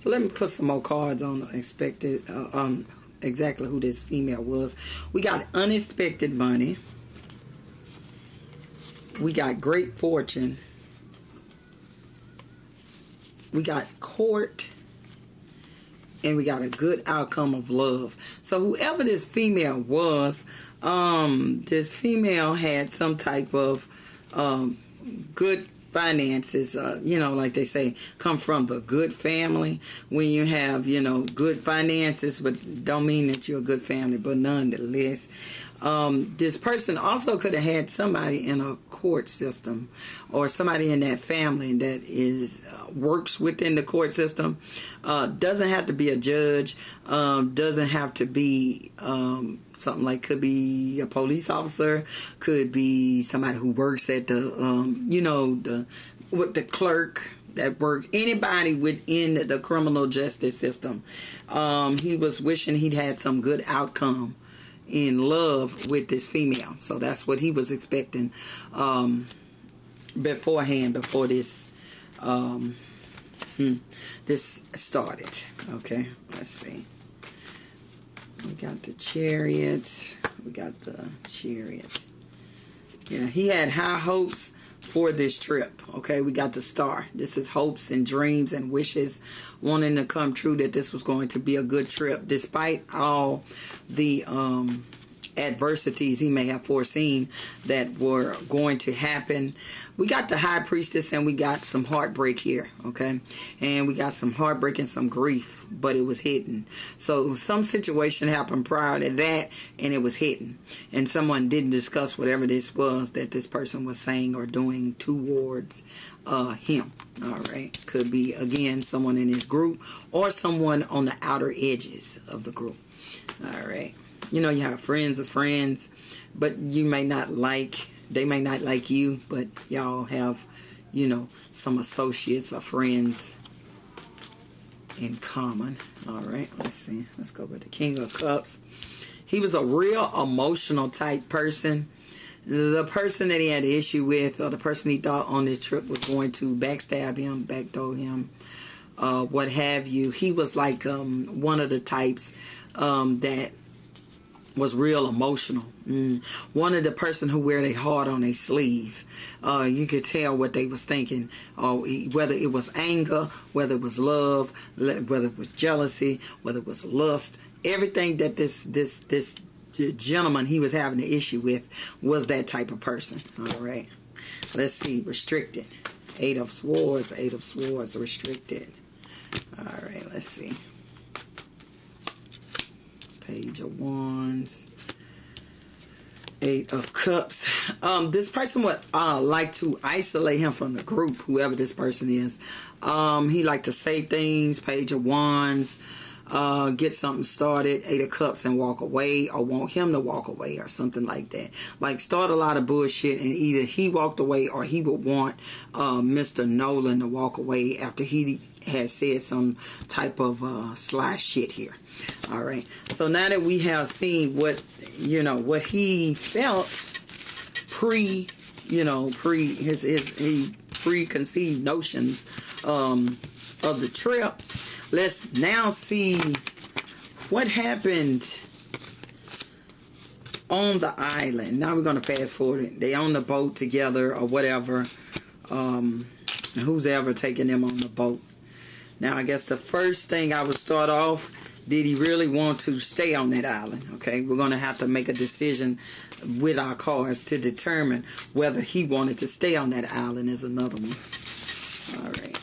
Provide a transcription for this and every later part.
So let me put some more cards on exactly who this female was. We got unexpected money. We got great fortune. We got court. And we got a good outcome of love. So whoever this female was, this female had some type of good finances, like they say, come from the good family. When you have, good finances, but don't mean that you're a good family, but nonetheless, this person also could have had somebody in a court system or somebody in that family that works within the court system. Doesn't have to be a judge, doesn't have to be something like, could be a police officer, could be somebody who works at with the clerk that work, anybody within the criminal justice system. He was wishing he'd had some good outcome in love with this female. So that's what he was expecting beforehand, before this this started. Okay, let's see. We got the Chariot. We got the Chariot. Yeah, he had high hopes for this trip. Okay, we got the Star. This is hopes and dreams and wishes wanting to come true, that this was going to be a good trip despite all the adversities he may have foreseen that were going to happen. We got the High Priestess, and we got some heartbreak here, okay? And we got some heartbreak and some grief, but it was hidden. So some situation happened prior to that, and it was hidden. And someone didn't discuss whatever this was that this person was saying or doing towards him, all right? Could be, again, someone in his group or someone on the outer edges of the group, all right? You have friends of friends, but they may not like you, but y'all have, some associates or friends in common. All right, let's see. Let's go with the King of Cups. He was a real emotional type person. The person that he had an issue with, or the person he thought on this trip was going to backstab him, backdoor him, what have you. He was like one of the types that was real emotional. One of the person who wear their heart on their sleeve. You could tell what they was thinking, whether it was anger, whether it was love, whether it was jealousy, whether it was lust. Everything that this gentleman he was having an issue with was that type of person. All right, let's see. Restricted. Eight of Swords, restricted. All right, let's see. Page of Wands, Eight of Cups. This person would like to isolate him from the group, whoever this person is. He like to say things. Page of Wands, get something started. Eight of Cups, and walk away, or want him to walk away, or something like that. Like start a lot of bullshit, and either he walked away or he would want Mr. Nolan to walk away after he had said some type of sly shit here. All right. So now that we have seen what he felt his preconceived notions of the trip, let's now see what happened on the island. Now we're going to fast forward it. They on the boat together or whatever. Who's ever taking them on the boat? Now, I guess the first thing I would start off, did he really want to stay on that island? Okay, we're going to have to make a decision with our cards to determine whether he wanted to stay on that island is another one. All right.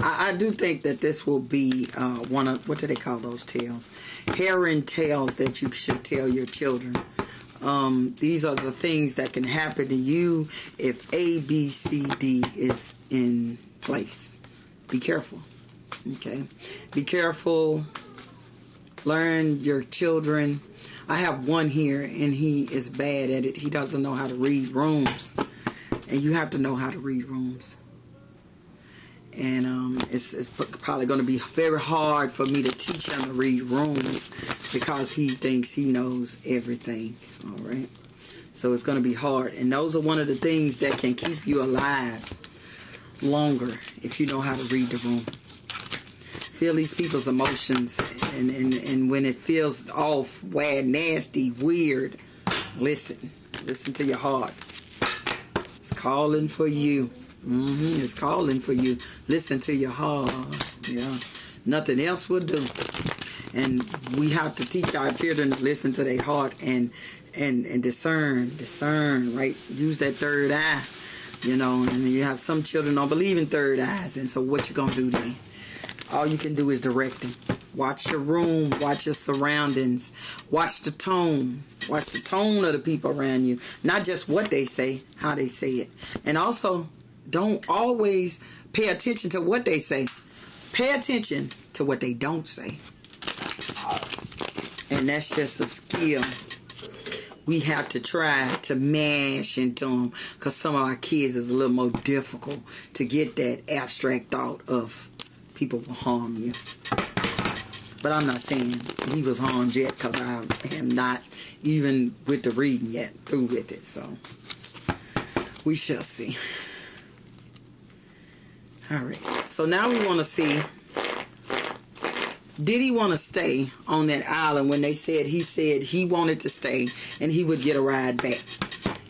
I do think that this will be one of, what do they call those tales? Heron tales that you should tell your children. These are the things that can happen to you if A, B, C, D is in place. Be careful. Okay? Be careful. Learn your children. I have one here, and he is bad at it. He doesn't know how to read rooms. And you have to know how to read rooms. And it's probably going to be very hard for me to teach him to read rooms because he thinks he knows everything. All right. So it's going to be hard. And those are one of the things that can keep you alive longer if you know how to read the room. Feel these people's emotions, and when it feels off, bad, nasty, weird, listen to your heart. It's calling for you. It's calling for you. Listen to your heart. Yeah, nothing else will do. And we have to teach our children to listen to their heart and discern, right? Use that third eye, and you have some children don't believe in third eyes, and so what you gonna do then? All you can do is direct them. Watch your room, watch your surroundings, watch the tone of the people around you, not just what they say, how they say it. And also, don't always pay attention to what they say. Pay attention to what they don't say. And that's just a skill we have to try to mash into them, because some of our kids is a little more difficult to get that abstract thought of people will harm you. But I'm not saying he was harmed yet, because I am not even with the reading yet through with it. So we shall see. All right. So now we want to see, did he want to stay on that island when he said he wanted to stay and he would get a ride back?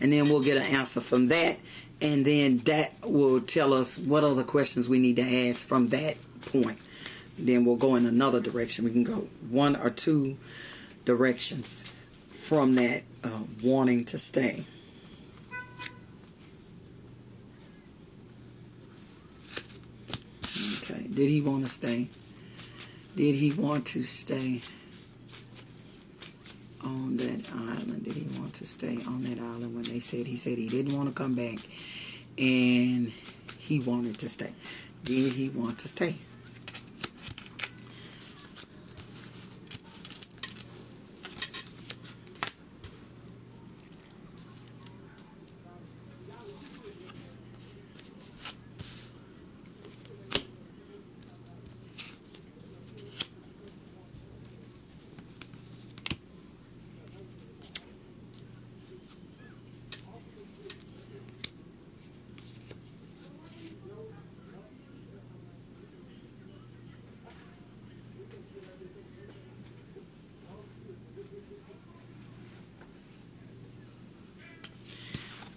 And then we'll get an answer from that. And then that will tell us what other questions we need to ask from that point. Then we'll go in another direction. We can go one or two directions from that wanting to stay. Okay. Did he want to stay? Did he want to stay on that island? Did he want to stay on that island when he said he didn't want to come back and he wanted to stay? Did he want to stay?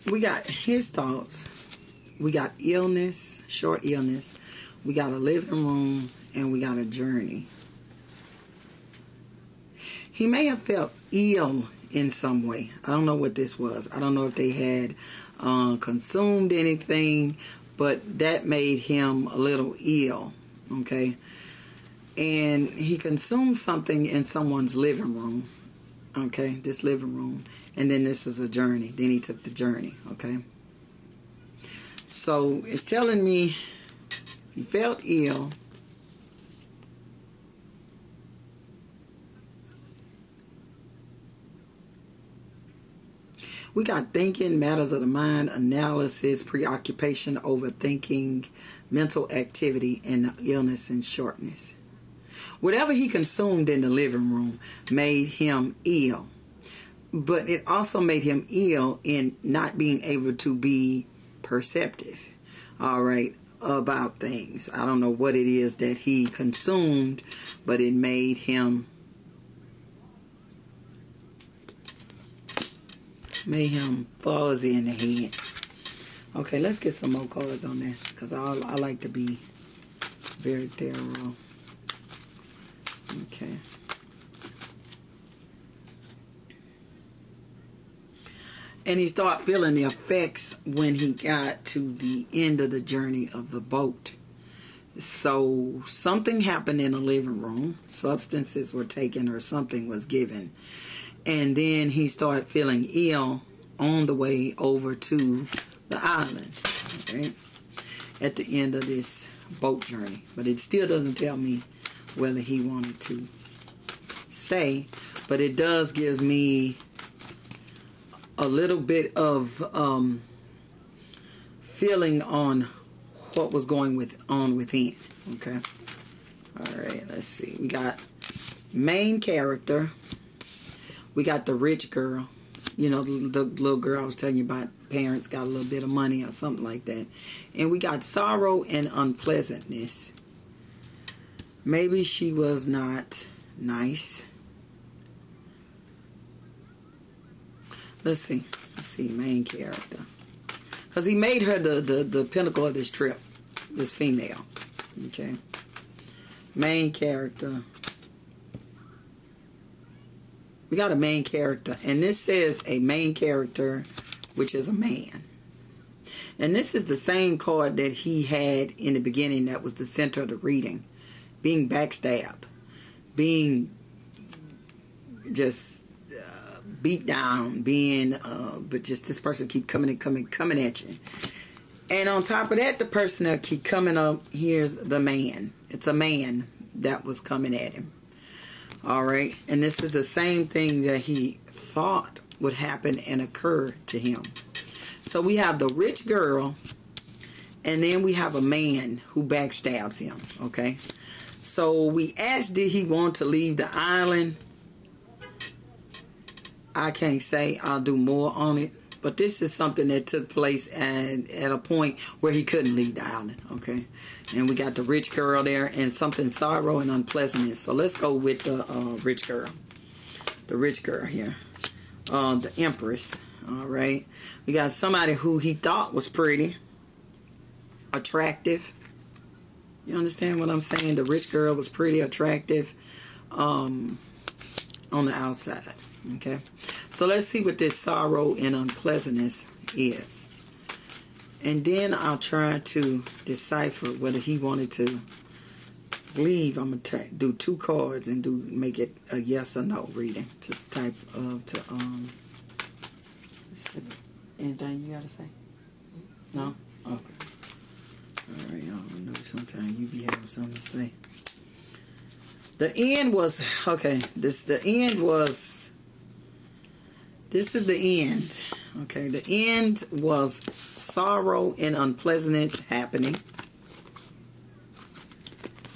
We got his thoughts. We got illness, short illness. We got a living room, and we got a journey. He may have felt ill in some way. I don't know what this was. I don't know if they had consumed anything, but that made him a little ill. Okay. And he consumed something in someone's living room. Okay, this living room. And then this is a journey. Then he took the journey. Okay. So it's telling me he felt ill. We got thinking, matters of the mind, analysis, preoccupation, overthinking, mental activity, and illness and shortness. Whatever he consumed in the living room made him ill. But it also made him ill in not being able to be perceptive, all right, about things. I don't know what it is that he consumed, but it made him fuzzy in the head. Okay, let's get some more cards on this, because I like to be very thorough. Okay. And he started feeling the effects when he got to the end of the journey of the boat. So something happened in the living room. Substances were taken or something was given. And then he started feeling ill on the way over to the island. Okay. At the end of this boat journey. But it still doesn't tell me whether he wanted to stay, but it does give me a little bit of feeling on what was going on within. Okay. All right. Let's see. We got main character. We got the rich girl. You know, the little girl I was telling you about. Parents got a little bit of money or something like that. And we got sorrow and unpleasantness. Maybe she was not nice. Let's see. Main character. Because he made her the pinnacle of this trip. This female. Okay. Main character. We got a main character. And this says a main character, which is a man. And this is the same card that he had in the beginning that was the center of the reading. Being backstabbed. Being just beat down. But just this person keep coming at you. And on top of that, the person that keep coming up, here's the man. It's a man that was coming at him. All right. And this is the same thing that he thought would happen and occur to him. So we have the rich girl, and then we have a man who backstabs him. Okay. So we asked, did he want to leave the island? I can't say. I'll do more on it. But this is something that took place at a point where he couldn't leave the island, okay? And we got the rich girl there and something sorrow and unpleasantness. So let's go with the rich girl. The rich girl here. The Empress, all right? We got somebody who he thought was pretty, attractive. You understand what I'm saying? The rich girl was pretty attractive on the outside, okay? So let's see what this sorrow and unpleasantness is. And then I'll try to decipher whether he wanted to leave. I'm going to do 2 cards and make it a yes or no reading to type of, anything you got to say? No? Okay. All right. I know sometimes you be having something to say. The end was, okay, this is the end. Okay, the end was sorrow and unpleasantness happening.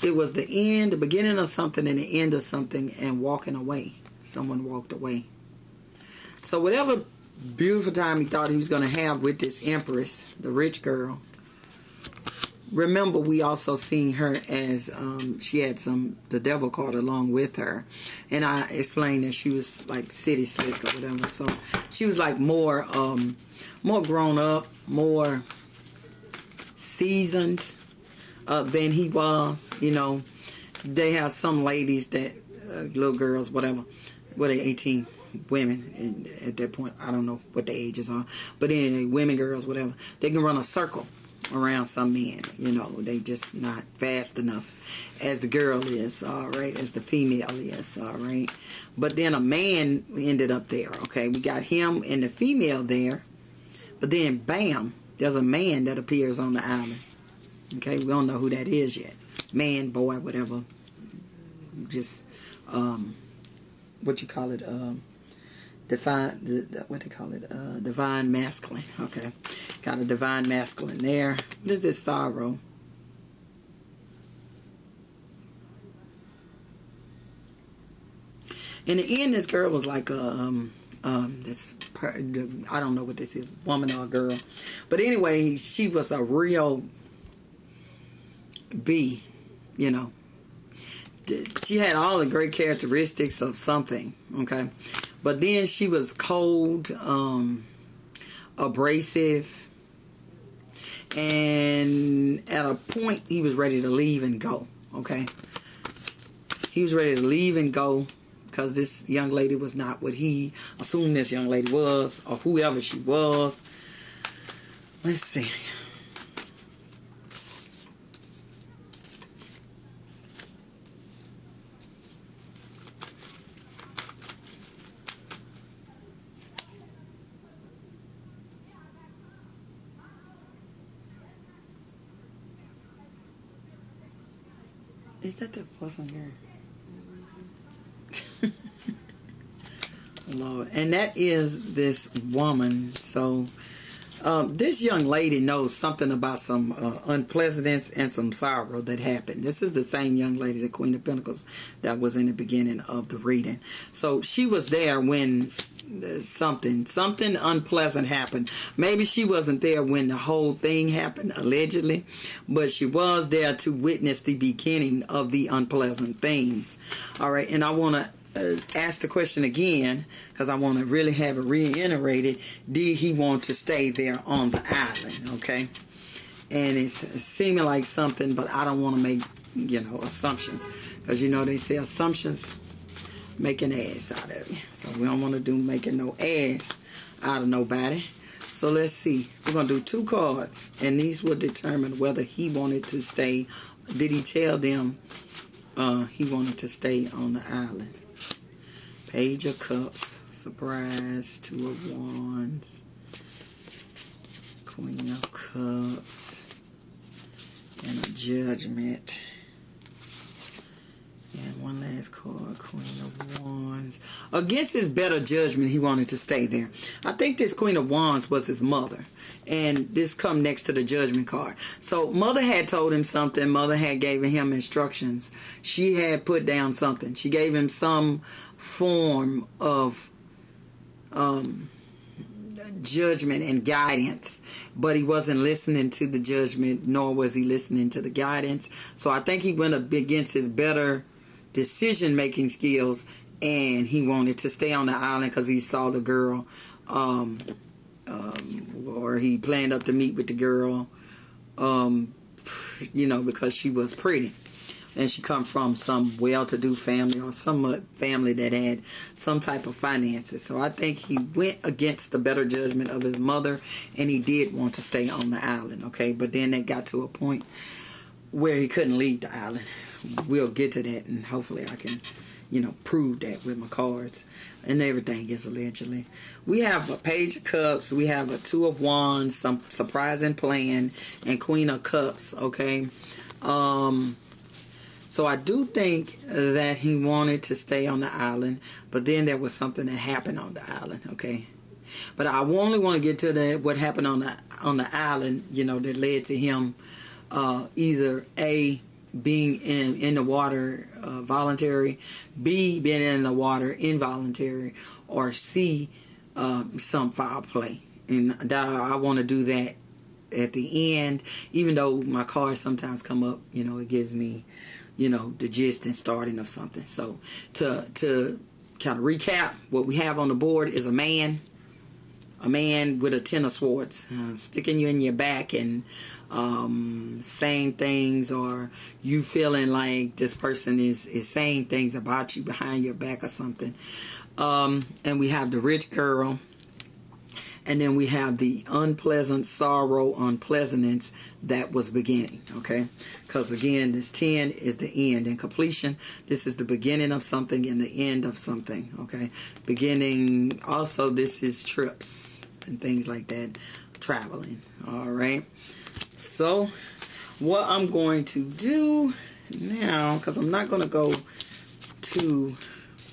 It was the end, the beginning of something and the end of something, and walking away. Someone walked away. So whatever beautiful time he thought he was going to have with this Empress, the rich girl, remember we also seen her as she had the devil card along with her, and I explained that she was like city slick or whatever. So she was like more grown up, more seasoned than he was. You know, they have some ladies that little girls, whatever, what they 18 women, and at that point I don't know what the ages are, but anyway, women, girls, whatever, they can run a circle around some men. You know, they just not fast enough as the girl is, all right, as the female is, all right. But then a man ended up there, okay. We got him and the female there, but then bam, there's a man that appears on the island, okay. We don't know who that is yet, man, boy, whatever, just what you call it, divine masculine. Okay, got a divine masculine there. What is this sorrow? In the end, this girl was like I don't know what this is, woman or a girl, but anyway, she was a real B. You know, she had all the great characteristics of something. Okay. But then she was cold, abrasive, and at a point he was ready to leave and go, okay? He was ready to leave and go because this young lady was not what he assumed this young lady was, or whoever she was. Let's see. Is that the person here? Lord. And that is this woman. So This young lady knows something about some unpleasantness and some sorrow that happened. This is the same young lady, the Queen of Pentacles, that was in the beginning of the reading. So she was there when something unpleasant happened. Maybe she wasn't there when the whole thing happened, allegedly, but she was there to witness the beginning of the unpleasant things. All right, and I want to ask the question again, because I want to really have it reiterated. Did he want to stay there on the island? Okay, and it's seeming like something, but I don't want to make assumptions, because they say assumptions make an ass out of you. So we don't want to do making no ass out of nobody. So let's see. We're going to do 2 cards, and these will determine whether he wanted to stay. Did he tell them he wanted to stay on the island? Page of Cups, surprise, 2 of Wands, Queen of Cups, and a Judgment. And one last card, Queen of Wands. Against his better judgment, he wanted to stay there. I think this Queen of Wands was his mother. And this come next to the Judgment card. So mother had told him something. Mother had given him instructions. She had put down something. She gave him some form of judgment and guidance, but he wasn't listening to the judgment, nor was he listening to the guidance. So I think he went up against his better decision making skills, and he wanted to stay on the island because he saw the girl, or he planned up to meet with the girl, because she was pretty. And she come from some well-to-do family, or some family that had some type of finances. So I think he went against the better judgment of his mother, and he did want to stay on the island, okay? But then they got to a point where he couldn't leave the island. We'll get to that, and hopefully I can, prove that with my cards. And everything is allegedly. We have a Page of Cups. We have a 2 of Wands, some surprising plan, and Queen of Cups, okay? So I do think that he wanted to stay on the island, but then there was something that happened on the island, okay? But I only want to get to what happened on the island, that led to him either A, being in the water voluntary, B, being in the water involuntary, or C, some foul play. And I want to do that at the end, even though my cards sometimes come up, it gives me the gist and starting of something. So to kind of recap, what we have on the board is a man with a 10 of swords, sticking you in your back and saying things, or you feeling like this person is saying things about you behind your back or something. And we have the rich girl. And then we have the unpleasant sorrow, unpleasantness that was beginning, okay? Because again, this 10 is the end and completion. This is the beginning of something and the end of something, okay? Beginning, also this is trips and things like that, traveling, all right? So what I'm going to do now, because I'm not going to go to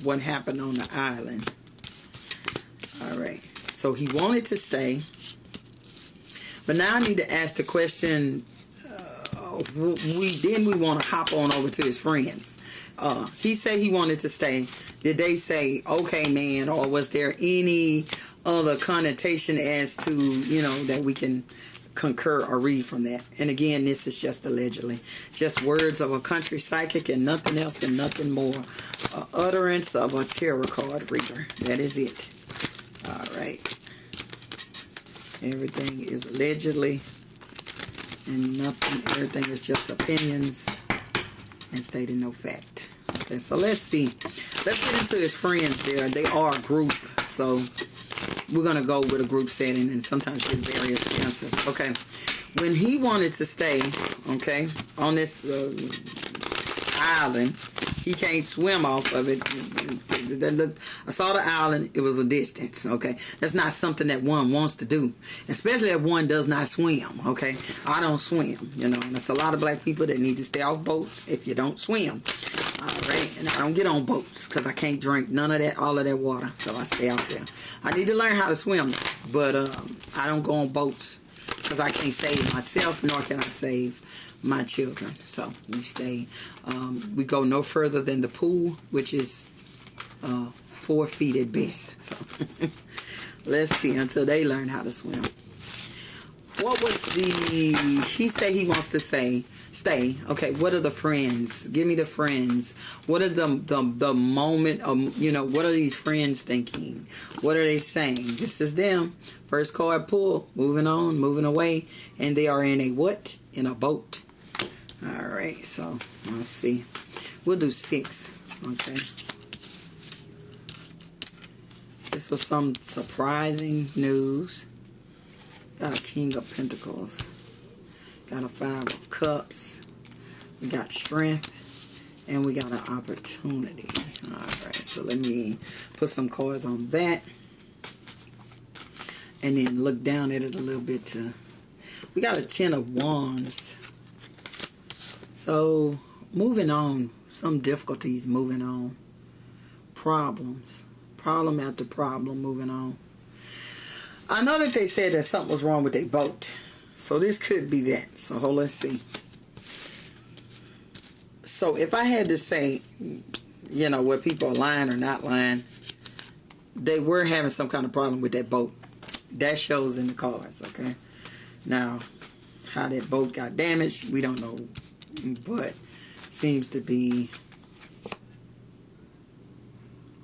what happened on the island, all right? So he wanted to stay. But now I need to ask the question, we want to hop on over to his friends. He said he wanted to stay. Did they say, okay, man, or was there any other connotation as to, that we can concur or read from that? And again, this is just allegedly. Just words of a country psychic and nothing else and nothing more. Utterance of a tarot card reader. That is it. All right. Everything is allegedly, and nothing. Everything is just opinions and stating no fact. Okay, so let's see. Let's get into his friends there. They are a group, so we're going to go with a group setting and sometimes get various answers. Okay, when he wanted to stay, okay, on this island, he can't swim off of it. That looked, I saw the island. It was a distance. Okay, that's not something that one wants to do, especially if one does not swim. Okay, I don't swim. You know, and there's a lot of black people that need to stay off boats if you don't swim. All right, and I don't get on boats because I can't drink none of that, all of that water, so I stay out there. I need to learn how to swim, but I don't go on boats because I can't save myself, nor can I save my children. So we stay. We go no further than the pool, which is 4 feet at best. So let's see until they learn how to swim. What was he said he wants to stay. Okay, what are the friends? Give me the friends. What are the moment of, you know, what are these friends thinking? What are they saying? This is them. First card pull. Moving on, moving away. And they are in a what? In a boat. All right, so let's see. We'll do 6. Okay. This was some surprising news. Got a King of Pentacles. Got a 5 of Cups. We got strength. And we got an opportunity. Alright, so let me put some cards on that. And then look down at it a little bit too. We got a 10 of Wands. So, moving on. Some difficulties moving on. Problems. Problem after problem moving on. I know that they said that something was wrong with their boat. So this could be that. So let's see. So if I had to say, you know, where people are lying or not lying, they were having some kind of problem with that boat. That shows in the cards, okay? Now, how that boat got damaged, we don't know. But seems to be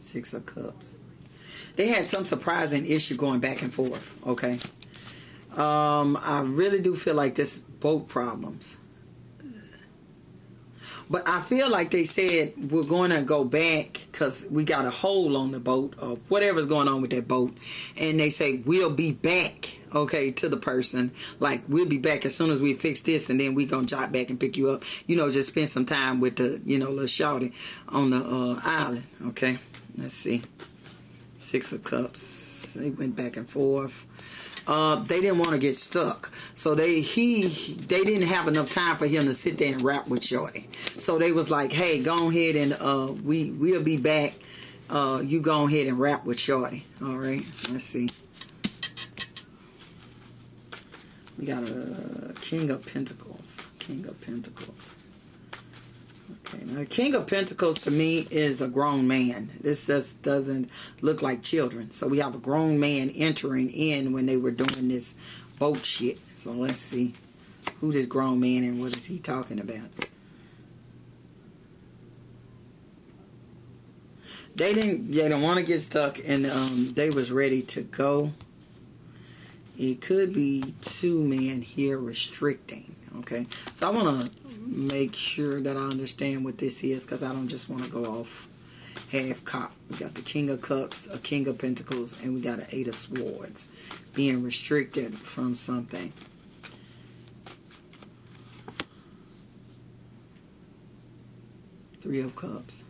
6 of Cups. They had some surprising issue going back and forth, okay? I really do feel like this boat problems. But I feel like they said we're going to go back because we got a hole on the boat or whatever's going on with that boat. And they say we'll be back, okay, to the person. Like, we'll be back as soon as we fix this, and then we're going to drop back and pick you up. You know, just spend some time with the, you know, little shawty on the island, okay? Let's see. 6 of Cups. They went back and forth. They didn't want to get stuck, so they didn't have enough time for him to sit there and rap with Shorty. So they was like, "Hey, go ahead and we'll be back. You go ahead and rap with Shorty." All right, let's see. We got a King of Pentacles. King of Pentacles. Okay, now King of Pentacles to me is a grown man. This just doesn't look like children. So we have a grown man entering in when they were doing this boat shit. So let's see who this grown man and what is he talking about. They didn't want to get stuck, and they was ready to go. It could be 2 men here restricting. Okay, so I want to make sure that I understand what this is, because I don't just want to go off half cocked. We got the King of Cups, a King of Pentacles, and we got an 8 of Swords being restricted from something. Three of Cups.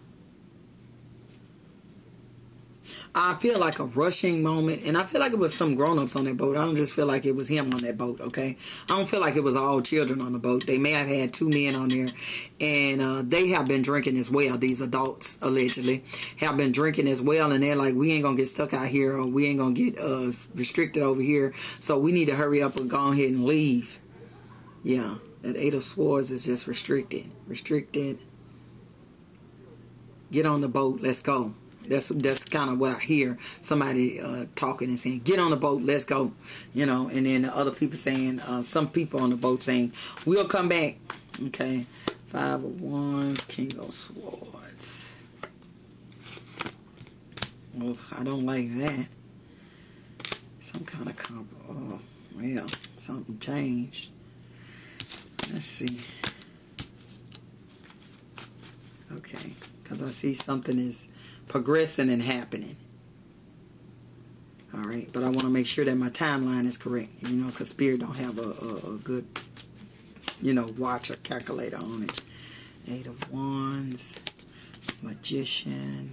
I feel like a rushing moment, and I feel like it was some grown-ups on that boat. I don't just feel like it was him on that boat, okay? I don't feel like it was all children on the boat. They may have had 2 men on there, and they have been drinking as well. These adults, allegedly, have been drinking as well, and they're like, we ain't going to get stuck out here, or we ain't going to get restricted over here, so we need to hurry up and go ahead and leave. Yeah, that 8 of Swords is just restricted. Restricted. Get on the boat, let's go. That's kind of what I hear somebody talking and saying, get on the boat, let's go, you know, and then the other people saying, some people on the boat saying, we'll come back. Okay, 5 of Wands, King of Swords. Well, I don't like that. Some kind of well, something changed. Let's see. Okay, because I see something is progressing and happening. All right, but I want to make sure that my timeline is correct, you know, because Spirit don't have a good, you know, watch or calculator on it. 8 of Wands, Magician,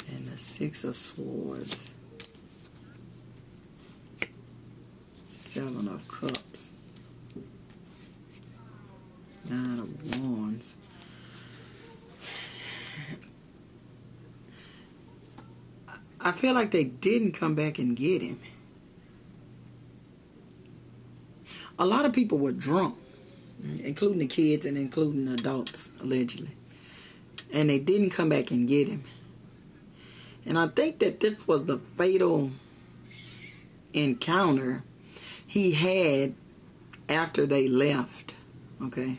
and the Six of Swords, Seven of Cups, Nine of Wands. I feel like they didn't come back and get him. A lot of people were drunk, including the kids and including adults, allegedly. And they didn't come back and get him. And I think that this was the fatal encounter he had after they left. Okay?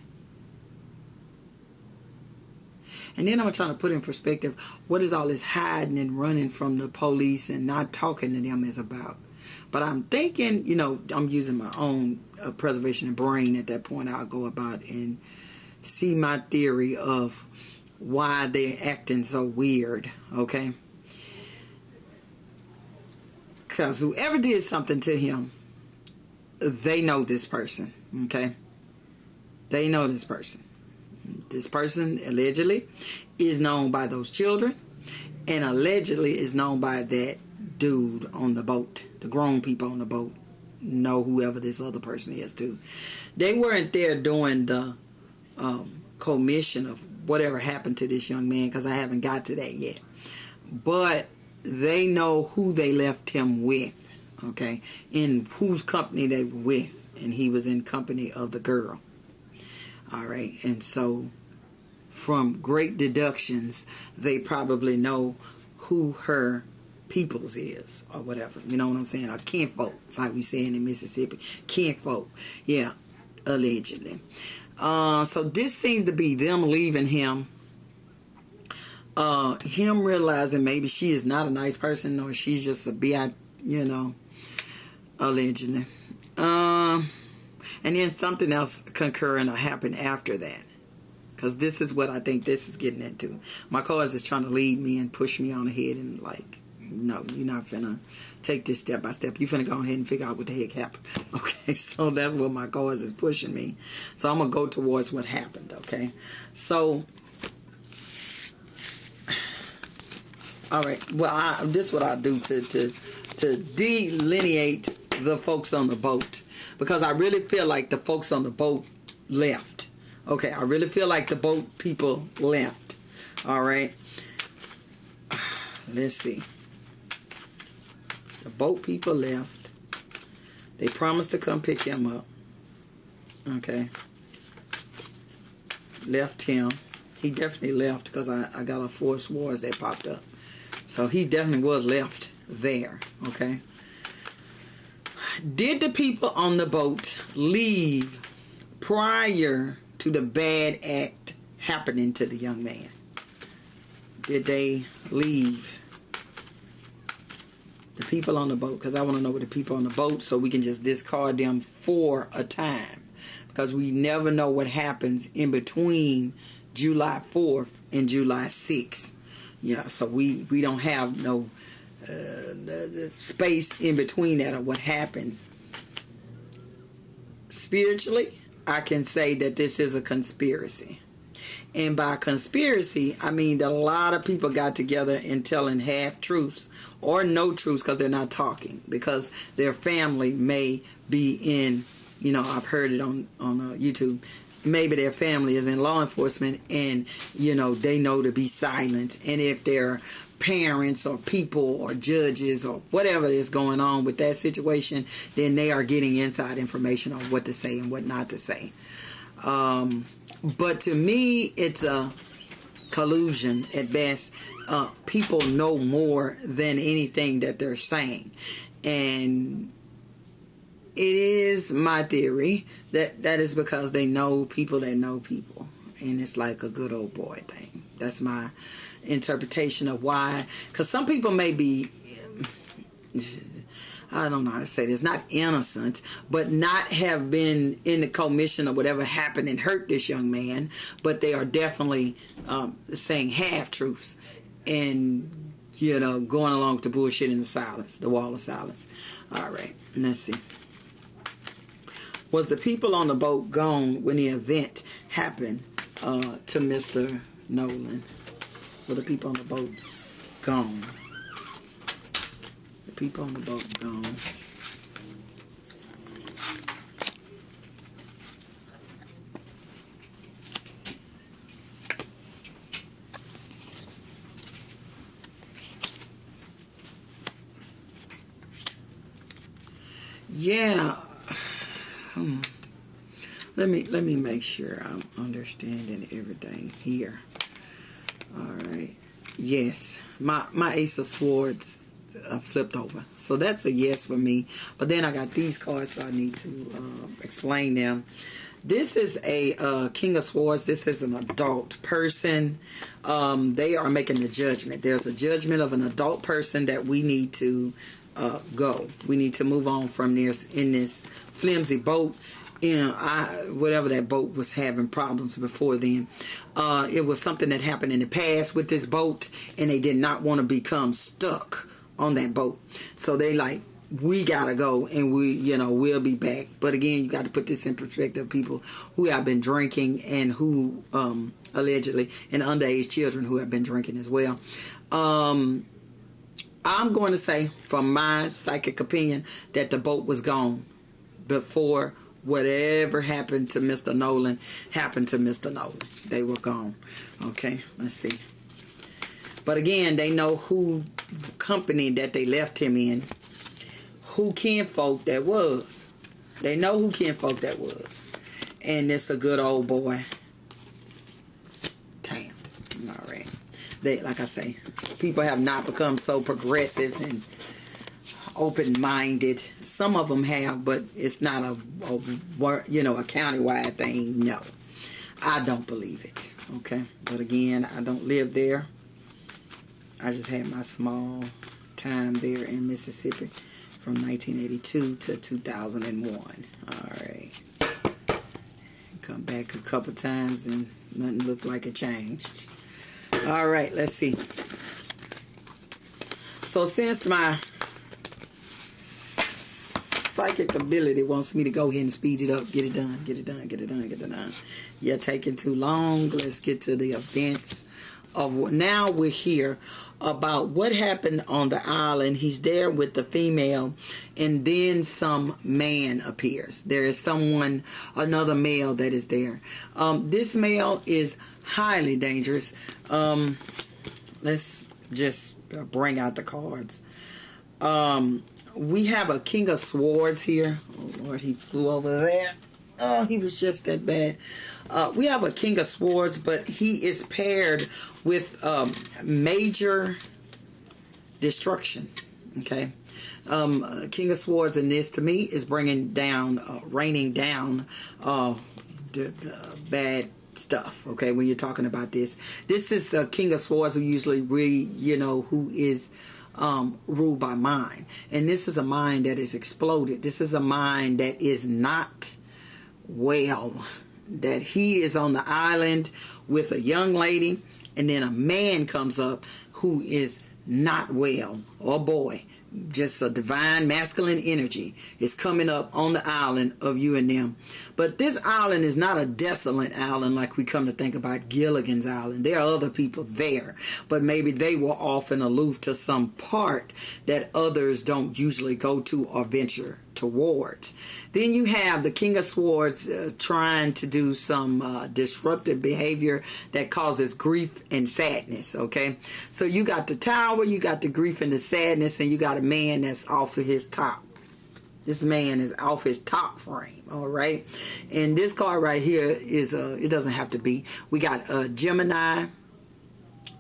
And then I'm trying to put in perspective, what is all this hiding and running from the police and not talking to them is about? But I'm thinking, I'm using my own preservation of brain at that point. I'll go about and see my theory of why they're acting so weird, okay? Because whoever did something to him, they know this person, okay? They know this person. This person allegedly is known by those children and allegedly is known by that dude on the boat. The grown people on the boat know whoever this other person is too. They weren't there doing the commission of whatever happened to this young man, because I haven't got to that yet. But they know who they left him with, okay, in whose company they were with, and he was in company of the girl. All right, and so from great deductions, they probably know who her peoples is, or whatever. You know what I'm saying? Or kinfolk, like we saying in Mississippi. Kinfolk, yeah, allegedly. So this seems to be them leaving him. Him realizing maybe she is not a nice person, or she's just a bi, allegedly. And then something else concurring or happened after that. Because this is what I think this is getting into. My cards is trying to lead me and push me on ahead and like, no, you're not finna take this step by step. You're finna go ahead and figure out what the heck happened. Okay, so that's what my cards is pushing me. So I'm going to go towards what happened, okay? So, all right, well, this is what I do to delineate the folks on the boat. Because I really feel like the folks on the boat left. Okay, I really feel like the boat people left. All right. Let's see. The boat people left. They promised to come pick him up. Okay. Left him. He definitely left because I got a Four of Swords that popped up. So he definitely was left there. Okay. Did the people on the boat leave prior to the bad act happening to the young man? Did they leave? The people on the boat, because I want to know what the people on the boat, so we can just discard them for a time, because we never know what happens in between July 4th and July 6th. Yeah, so we don't have no the space in between that of what happens. Spiritually, I can say that this is a conspiracy. And by conspiracy, I mean that a lot of people got together and telling half-truths or no truths because they're not talking. Because their family may be in, I've heard it on YouTube. Maybe their family is in law enforcement and, they know to be silent. And if they're parents or people or judges or whatever is going on with that situation, then they are getting inside information on what to say and what not to say. But to me, it's a collusion at best. People know more than anything that they're saying. And it is my theory that is because they know people that know people. And it's like a good old boy thing. That's my interpretation of why. Because some people may be, I don't know how to say this, not innocent, but not have been in the commission of whatever happened and hurt this young man, but they are definitely saying half-truths and, going along with the bullshit in the silence, the wall of silence. All right, let's see. Was the people on the boat gone when the event happened to Mr. Nolan. Well, the people on the boat gone. The people on the boat gone. Yeah. Let me make sure I'm understanding everything here. All right. Yes, my Ace of Swords flipped over, so that's a yes for me. But then I got these cards, so I need to explain them. This is a King of Swords. This is an adult person. They are making a judgment. There's a judgment of an adult person that we need to go. We need to move on from this in this flimsy boat. You know, whatever that boat was having problems before then. It was something that happened in the past with this boat, and they did not want to become stuck on that boat. So they like, we gotta go, and we'll be back. But again, you got to put this in perspective. People who have been drinking and who allegedly, and underage children who have been drinking as well. I'm going to say, from my psychic opinion, that the boat was gone before whatever happened to Mr. Nolan happened to Mr. Nolan. They were gone. Okay, let's see. But again, they know who company that they left him in, who kinfolk that was. They know who kinfolk that was. And it's a good old boy. Damn. All right. Like I say, people have not become so progressive and open-minded. Some of them have, but it's not a countywide thing. No, I don't believe it. Okay, but again, I don't live there. I just had my small time there in Mississippi from 1982 to 2001. All right, come back a couple times and nothing looked like it changed. All right, let's see. So since my psychic ability wants me to go ahead and speed it up, get it done. You're taking too long. Let's get to the events of now we're here about what happened on the island. He's there with the female, and then some man appears. There is another male that is there. This male is highly dangerous. Let's just bring out the cards. We have a King of Swords here. Oh, Lord, he flew over there. Oh, he was just that bad. We have a King of Swords, but he is paired with major destruction. Okay. King of Swords in this, to me, is raining down the bad stuff. Okay, when you're talking about this is a King of Swords who usually who is ruled by mind, and this is a mind that is exploded. This is a mind that is not well, that he is on the island with a young lady, and then a man comes up who is not well, or boy, just a divine masculine energy is coming up on the island of you and them. But this island is not a desolate island like we come to think about Gilligan's Island. There are other people there, but maybe they were off and aloof to some part that others don't usually go to or venture towards. Then you have the King of Swords trying to do some disruptive behavior that causes grief and sadness. Okay, so you got the Tower, you got the grief and the sadness, and you got a man that's off of his top. This man is off his top frame. All right, and this card right here is it doesn't have to be. We got Gemini,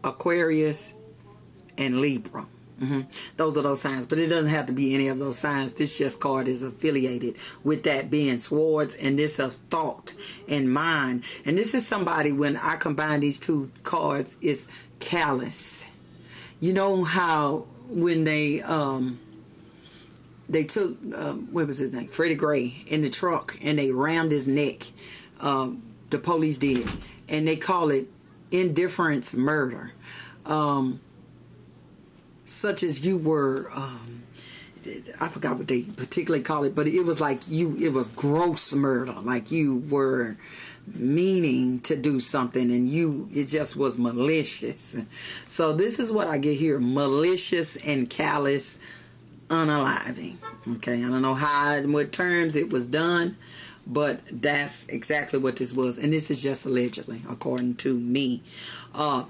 Aquarius, and Libra. Those are those signs, but it doesn't have to be any of those signs. This just card is affiliated with that being swords, and this is thought and mind. And this is somebody, when I combine these two cards, it's callous. You know how when they took what was his name, Freddie Gray, in the truck, and they rammed his neck. The police did, and they call it indifference murder. Such as you were I forgot what they particularly call it, but it was like it was gross murder. Like you were meaning to do something and it just was malicious. So this is what I get here: malicious and callous unaliving. Okay, I don't know how and what terms it was done, but that's exactly what this was. And this is just allegedly, according to me.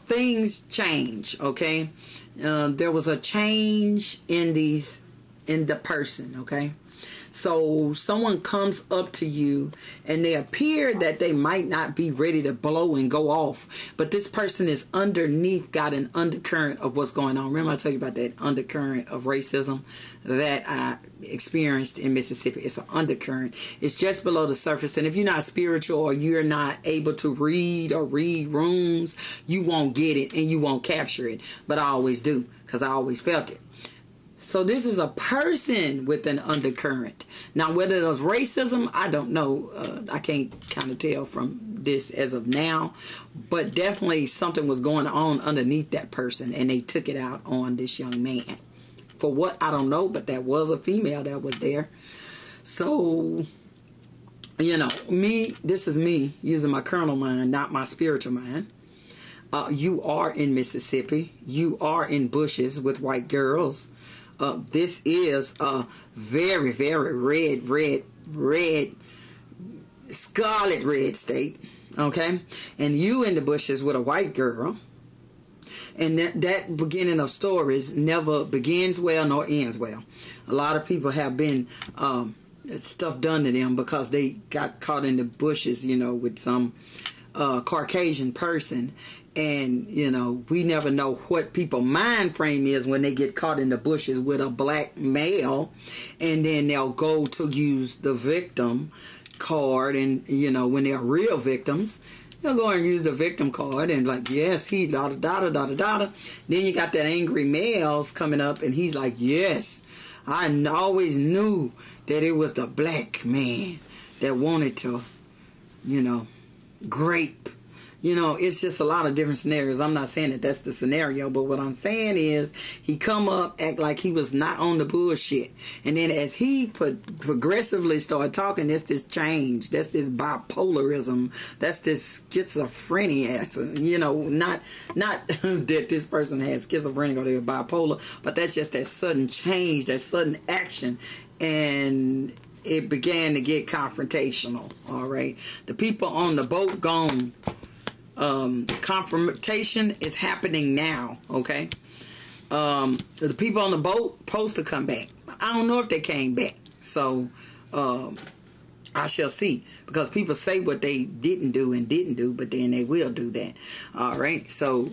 Things change, okay? There was a change in the person, okay? So someone comes up to you and they appear that they might not be ready to blow and go off, but this person is underneath, got an undercurrent of what's going on. Remember I told you about that undercurrent of racism that I experienced in Mississippi? It's an undercurrent. It's just below the surface. And if you're not spiritual or you're not able to read or read rooms, you won't get it and you won't capture it. But I always do, because I always felt it. So this is a person with an undercurrent. Now, whether it was racism, I don't know. I can't kind of tell from this as of now. But definitely something was going on underneath that person, and they took it out on this young man. For what, I don't know, but that was a female that was there. So, this is me using my carnal mind, not my spiritual mind. You are in Mississippi. You are in bushes with white girls. This is a very, very red, scarlet red state. Okay? And you in the bushes with a white girl. And that beginning of stories never begins well nor ends well. A lot of people have been stuff done to them because they got caught in the bushes, with some Caucasian person. And, we never know what people's mind frame is when they get caught in the bushes with a black male. And then they'll go to use the victim card. And, when they're real victims, they'll go and use the victim card and like, yes, he da-da-da-da-da-da-da. Then you got that angry males coming up and he's like, yes, I always knew that it was the black man that wanted to, grape. It's just a lot of different scenarios. I'm not saying that that's the scenario, but what I'm saying is he come up, act like he was not on the bullshit. And then as he progressively started talking, that's this change. That's this bipolarism. That's this schizophrenia. Not that this person has schizophrenia or they're bipolar, but that's just that sudden change, that sudden action. And it began to get confrontational. All right. The people on the boat gone. Confrontation is happening now. Okay. The people on the boat supposed to come back. I don't know if they came back. So, I shall see, because people say what they didn't do, but then they will do that. All right. So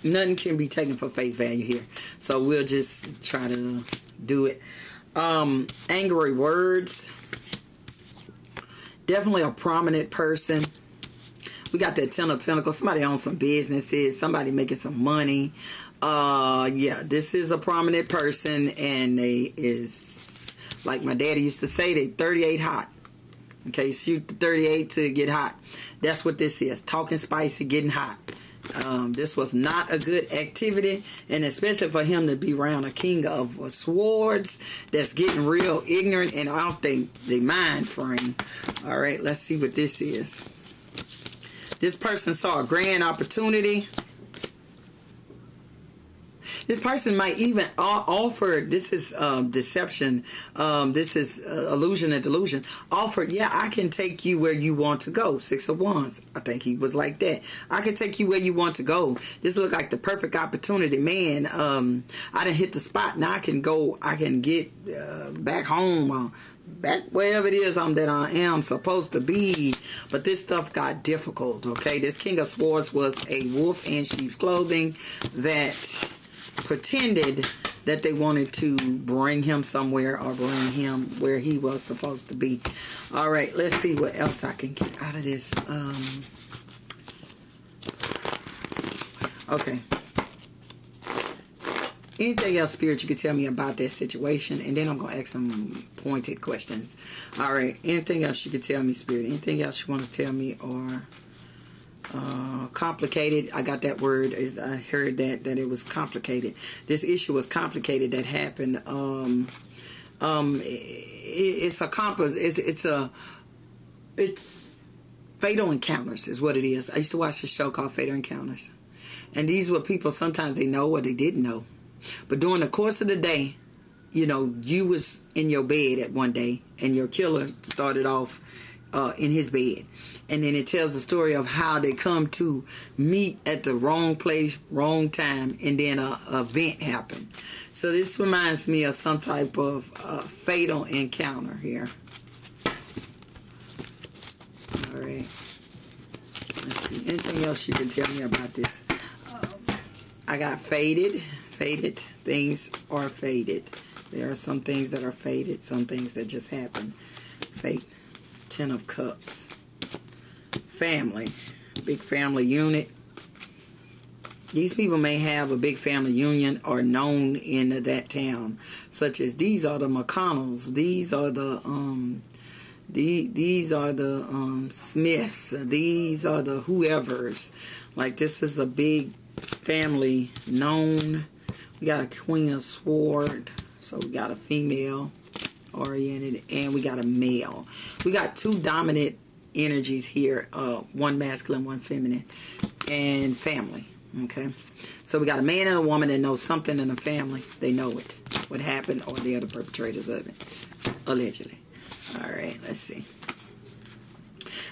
nothing can be taken for face value here. So we'll just try to do it. Angry words. Definitely a prominent person. We got that Ten of Pentacles. Somebody owns some businesses. Somebody making some money. This is a prominent person, and they is, like my daddy used to say, they 38 hot. Okay, shoot the 38 to get hot. That's what this is. Talking spicy, getting hot. This was not a good activity, and especially for him to be around a king of swords that's getting real ignorant and off their mind frame. All right, let's see what this is. This person saw a grand opportunity. This person might even offer, this is deception, this is illusion and delusion, offered, I can take you where you want to go. Six of Wands. I think he was like that. I can take you where you want to go. This looked like the perfect opportunity. Man, I done hit the spot. Now I can get back home, back wherever it is that I am supposed to be. But this stuff got difficult, okay? This King of Swords was a wolf in sheep's clothing that pretended that they wanted to bring him somewhere or bring him where he was supposed to be. All right, let's see what else I can get out of this. Okay. Anything else, Spirit, you could tell me about that situation? And then I'm going to ask some pointed questions. All right. Anything else you could tell me, Spirit? Anything else you want to tell me? Or complicated. I got that word. I heard that it was complicated. This issue was complicated that happened. It's Fatal Encounters is what it is. I used to watch a show called Fatal Encounters. And these were people, sometimes they know or they didn't know. But during the course of the day, you was in your bed at one day and your killer started off in his bed. And then it tells the story of how they come to meet at the wrong place, wrong time, and then a event happened. So this reminds me of some type of fatal encounter here. All right. Let's see. Anything else you can tell me about this? I got faded. Faded. Things are faded. There are some things that are faded. Some things that just happen. Fate. 10 of Cups. Family. Big family unit. These people may have a big family union or known in that town. Such as these are the McConnells. These are the Smiths. These are the whoever's. Like this is a big family known. We got a Queen of Swords. So we got a female oriented and we got a male. We got two dominant energies here, one masculine, one feminine, and family. Okay, so we got a man and a woman that knows something in the family. They know it, what happened, or they are the perpetrators of it, allegedly. All right, let's see.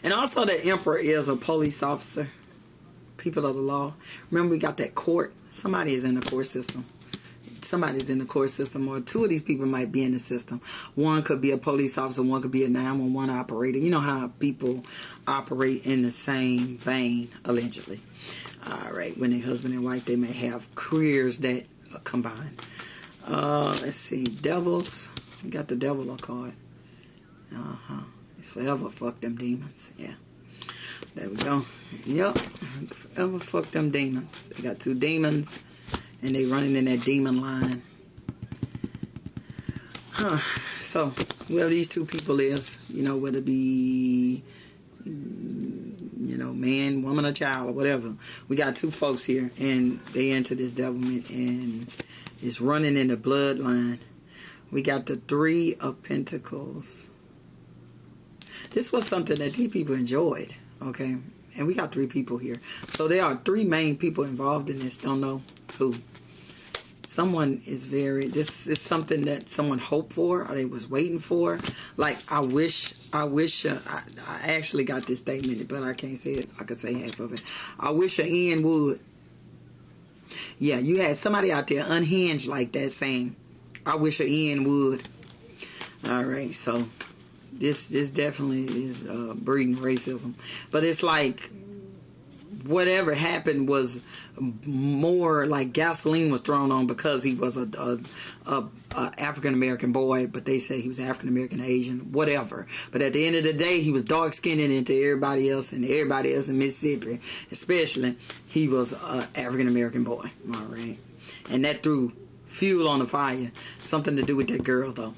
And also the Emperor is a police officer, people of the law. Remember, we got that court. Somebody is in the court system. Somebody's in the court system, or two of these people might be in the system. One could be a police officer, one could be a 911 operator. You know how people operate in the same vein, allegedly. All right, when they're husband and wife, they may have careers that combine. Let's see, devils. We got the devil card. It's forever fuck them demons. Yeah, there we go. Yep, forever fuck them demons. They got two demons. And they running in that demon line. So, whoever these two people is, whether it be, man, woman, or child, or whatever. We got two folks here, and they into this devilment, and it's running in the bloodline. We got the 3 of Pentacles. This was something that these people enjoyed, okay? And we got 3 people here. So there are 3 main people involved in this. Don't know who. Someone is this is something that someone hoped for or they was waiting for. Like, I wish, I actually got this statement, but I can't say it. I could say half of it. I wish an end would. Yeah, you had somebody out there unhinged like that saying, I wish an end would. All right, so this definitely is breeding racism. But it's like, whatever happened was more like gasoline was thrown on because he was a African American boy, but they say he was African American, Asian, whatever. But at the end of the day, he was dark skinned into everybody else, and everybody else in Mississippi, especially, he was an African American boy. All right, and that threw fuel on the fire. Something to do with that girl though.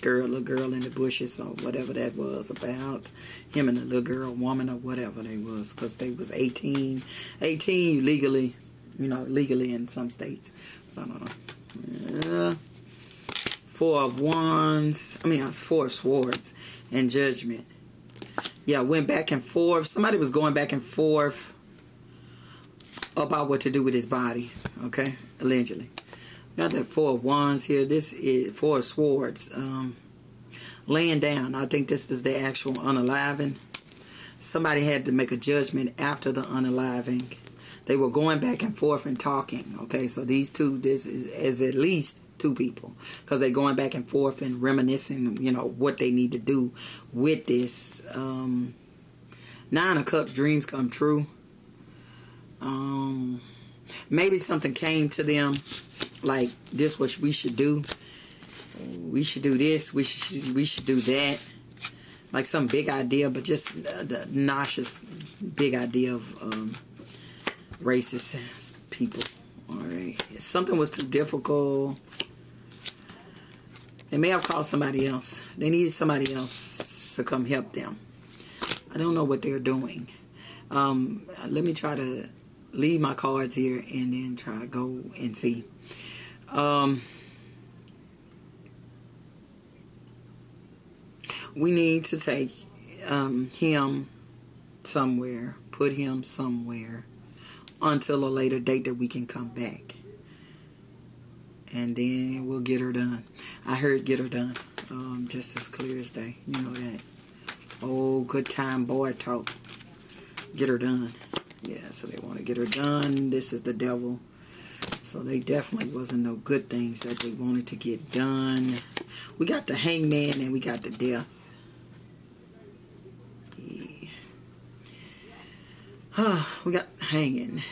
Little girl in the bushes or whatever that was about. Him and the little girl, woman or whatever they was, because they was 18 legally in some states. I don't know. 4 of Wands. I mean, 4 of Swords and Judgment. Yeah, went back and forth. Somebody was going back and forth about what to do with his body. Okay, allegedly. Got that 4 of Wands here. This is 4 of Swords. Laying down. I think this is the actual unaliving. Somebody had to make a judgment after the unaliving. They were going back and forth and talking. Okay, so these two, this is at least 2 people, because they're going back and forth and reminiscing, what they need to do with this. 9 of Cups, dreams come true. Maybe something came to them like, this what we should do. We should do this. We should do that. Like some big idea, but just the nauseous big idea of racist people. All right. If something was too difficult, they may have called somebody else. They needed somebody else to come help them. I don't know what they're doing. Let me try to leave my cards here and then try to go and see. We need to take him somewhere, put him somewhere until a later date that we can come back. And then we'll get her done. I heard get her done. Just as clear as day. You know that. Oh, good time boy talk. Get her done. Yeah, so they want to get her done. This is the devil. So they definitely wasn't no good things that they wanted to get done. We got the hangman and we got the death. Yeah. We got hanging.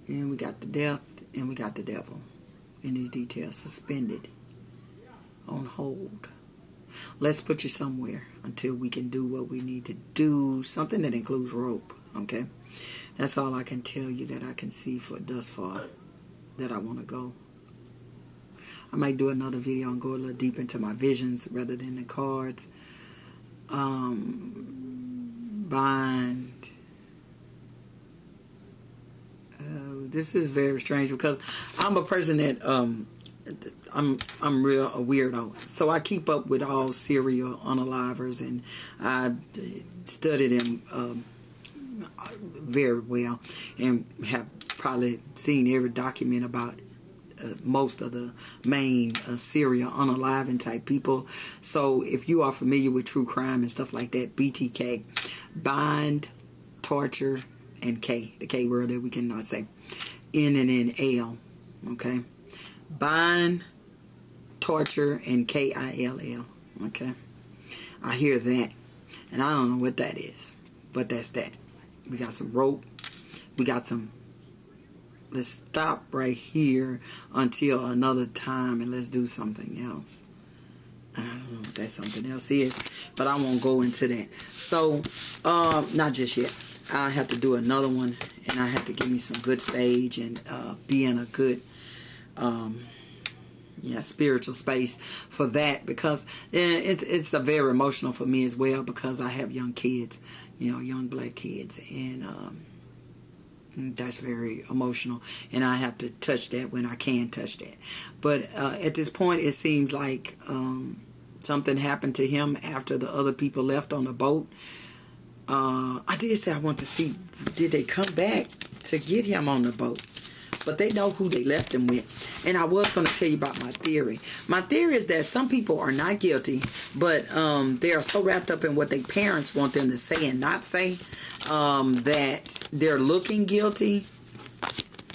And we got the death and we got the devil. And these details suspended. On hold. Let's put you somewhere until we can do what we need to do. Something that includes rope. Okay? That's all I can tell you that I can see for thus far that I want to go. I might do another video and go a little deep into my visions rather than the cards. Bind. This is very strange because I'm a person that I'm real a weirdo. So I keep up with all serial unalivers and I study them very well and have probably seen every document about most of the main serial unaliving type people. So if you are familiar with true crime and stuff like that, BTK, bind, torture, and K, the K word that we cannot say, N and then L, okay? Bind, torture, and KILL, okay? I hear that, and I don't know what that is, but that's that. We got some rope. We got some. Let's stop right here until another time and let's do something else. I don't know what that something else is, but I won't go into that. So, not just yet. I have to do another one, and I have to give me some good sage and be in a good, spiritual space for that, because it's a very emotional for me as well, because I have young kids, young black kids, and that's very emotional, and I have to touch that when I can touch that. But at this point, it seems like something happened to him after the other people left on the boat. I did say I want to see, did they come back to get him on the boat? But they know who they left him with. And I was going to tell you about my theory. My theory is that some people are not guilty, but they are so wrapped up in what their parents want them to say and not say, that they're looking guilty.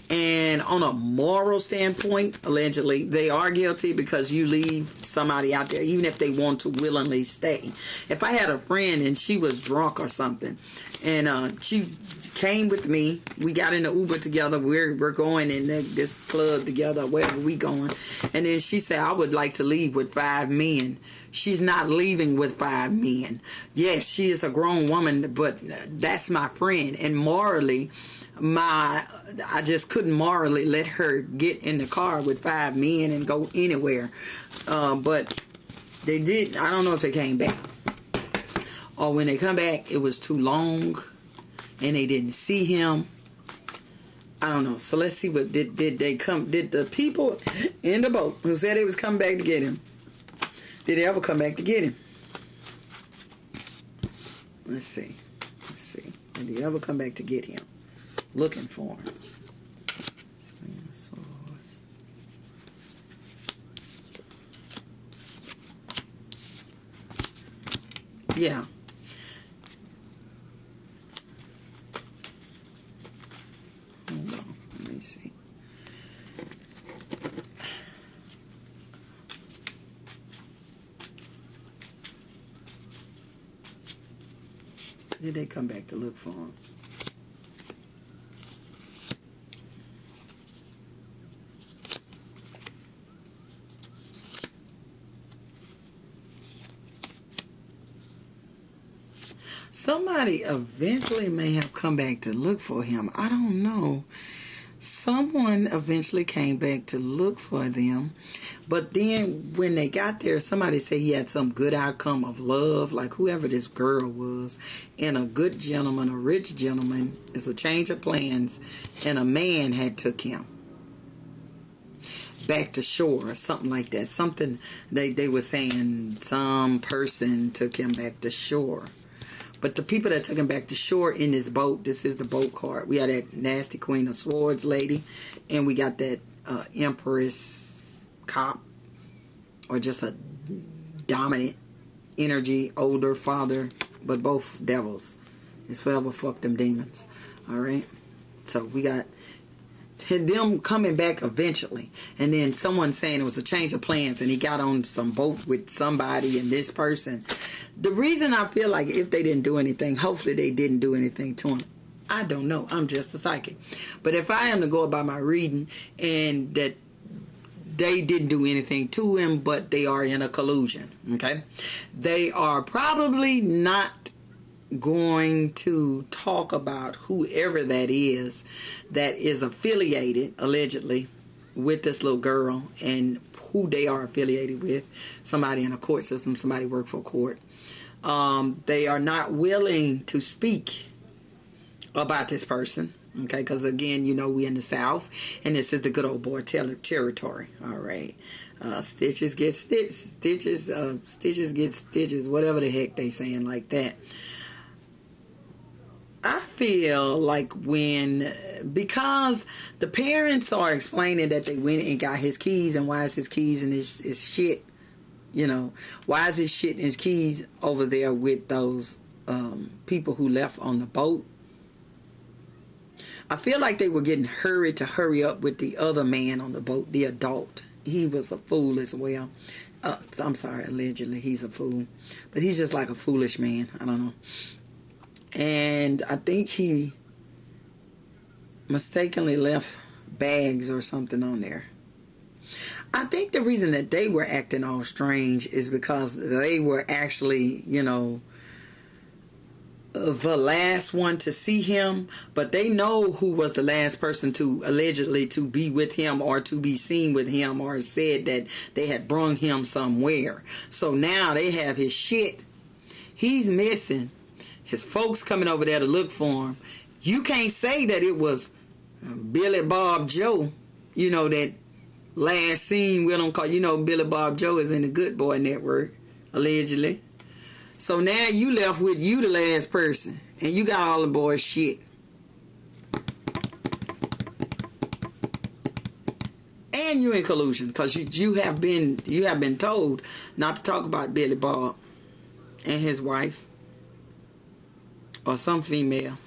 And on a moral standpoint, allegedly, they are guilty because you leave somebody out there, even if they want to willingly stay. If I had a friend and she was drunk or something, and she came with me, we got in the Uber together, we're going in this club together, wherever we going, and then she said, I would like to leave with 5 men. She's not leaving with 5 men. Yes, she is a grown woman, but that's my friend, and morally, I just couldn't morally let her get in the car with 5 men and go anywhere. But they did. I don't know if they came back, or when they come back, it was too long, and they didn't see him. I don't know. So let's see what did they come? Did the people in the boat who said they was coming back to get him? Did they ever come back to get him? Let's see. Did they ever come back to get him? Looking for him. Yeah. Hold on. Let me see. Did they come back to look for him? Somebody eventually may have come back to look for him. I don't know. Someone eventually came back to look for them. But then when they got there, somebody said he had some good outcome of love, like whoever this girl was, and a good gentleman, a rich gentleman. It's a change of plans, and a man had took him. back to shore or something like that. Something they were saying some person took him back to shore. But the people that took him back to shore in this boat, this is the boat card. We got that nasty Queen of Swords lady, and we got that Empress cop, or just a dominant energy, older father, but both devils. It's forever fuck them demons. Alright? So we got them coming back eventually, and then someone saying it was a change of plans and he got on some boat with somebody and this person. The reason I feel like if they didn't do anything, hopefully they didn't do anything to him. I don't know. I'm just a psychic. But if I am to go about my reading and that they didn't do anything to him, but they are in a collusion, okay? They are probably not going to talk about whoever that is affiliated, allegedly, with this little girl and who they are affiliated with. Somebody in a court system, somebody work for a court. They are not willing to speak about this person, okay? Because again, you know, we in the South, and this is the good old boy territory. All right, stitches get stitches, stitches get stitches, whatever the heck they saying like that. I feel like because the parents are explaining that they went and got his keys, and why is his keys and his shit, you know, why is his shit and his keys over there with those people who left on the boat? I feel like they were getting hurried to hurry up with the other man on the boat, the adult. He was a fool as well. I'm sorry, allegedly he's a fool, but he's just like a foolish man. I don't know. And I think he mistakenly left bags or something on there. I think the reason that they were acting all strange is because they were actually, you know, the last one to see him, but they know who was the last person to allegedly to be with him or to be seen with him, or said that they had brung him somewhere. So now they have his shit. He's missing. His folks coming over there to look for him. You can't say that it was Billy Bob Joe, you know, that last scene with him, cause you know Billy Bob Joe is in the Good Boy Network, allegedly. So now you left with you the last person, and you got all the boys' shit. And you in collusion, because you have been told not to talk about Billy Bob and his wife. Or some female.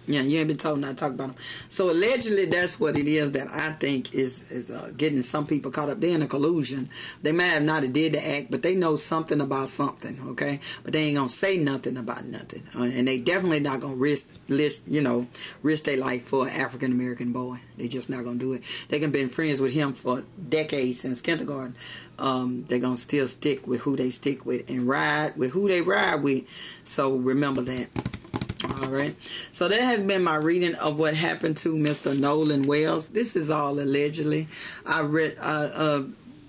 Yeah, you ain't been told not to talk about them. So allegedly, that's what it is that I think is getting some people caught up. They're in a collusion. They may have not did the act, but they know something about something, okay? But they ain't gonna say nothing about nothing, and they definitely not gonna risk their life for an African American boy. They just not gonna do it. They can been friends with him for decades since kindergarten. They're gonna still stick with who they stick with and ride with who they ride with. So remember that. Alright, so that has been my reading of what happened to Mr. Nolan Wells. This is all allegedly. I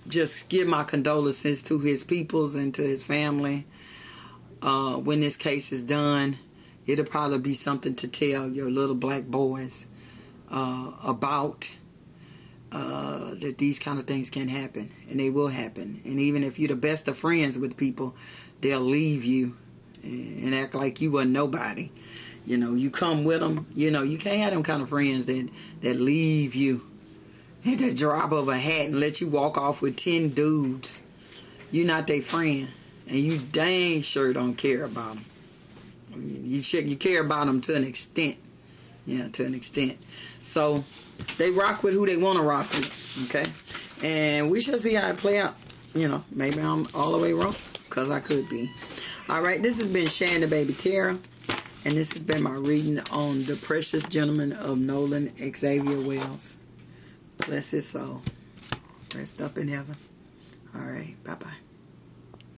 just give my condolences to his peoples and to his family. When this case is done, it'll probably be something to tell your little black boys about that these kind of things can happen, and they will happen. And even if you're the best of friends with people, they'll leave you and act like you wasn't nobody. You know, you come with them. You know, you can't have them kind of friends that leave you at the drop of a hat and let you walk off with 10 dudes. You're not their friend, and you dang sure don't care about them. You care about them to an extent. Yeah, to an extent. So they rock with who they want to rock with. Okay, and we shall see how it play out. You know, maybe I'm all the way wrong, because I could be. Alright, this has been Shan the Baby Tara, and this has been my reading on the precious gentleman of Nolan Xavier Wells. Bless his soul. Rest up in heaven. Alright, bye-bye.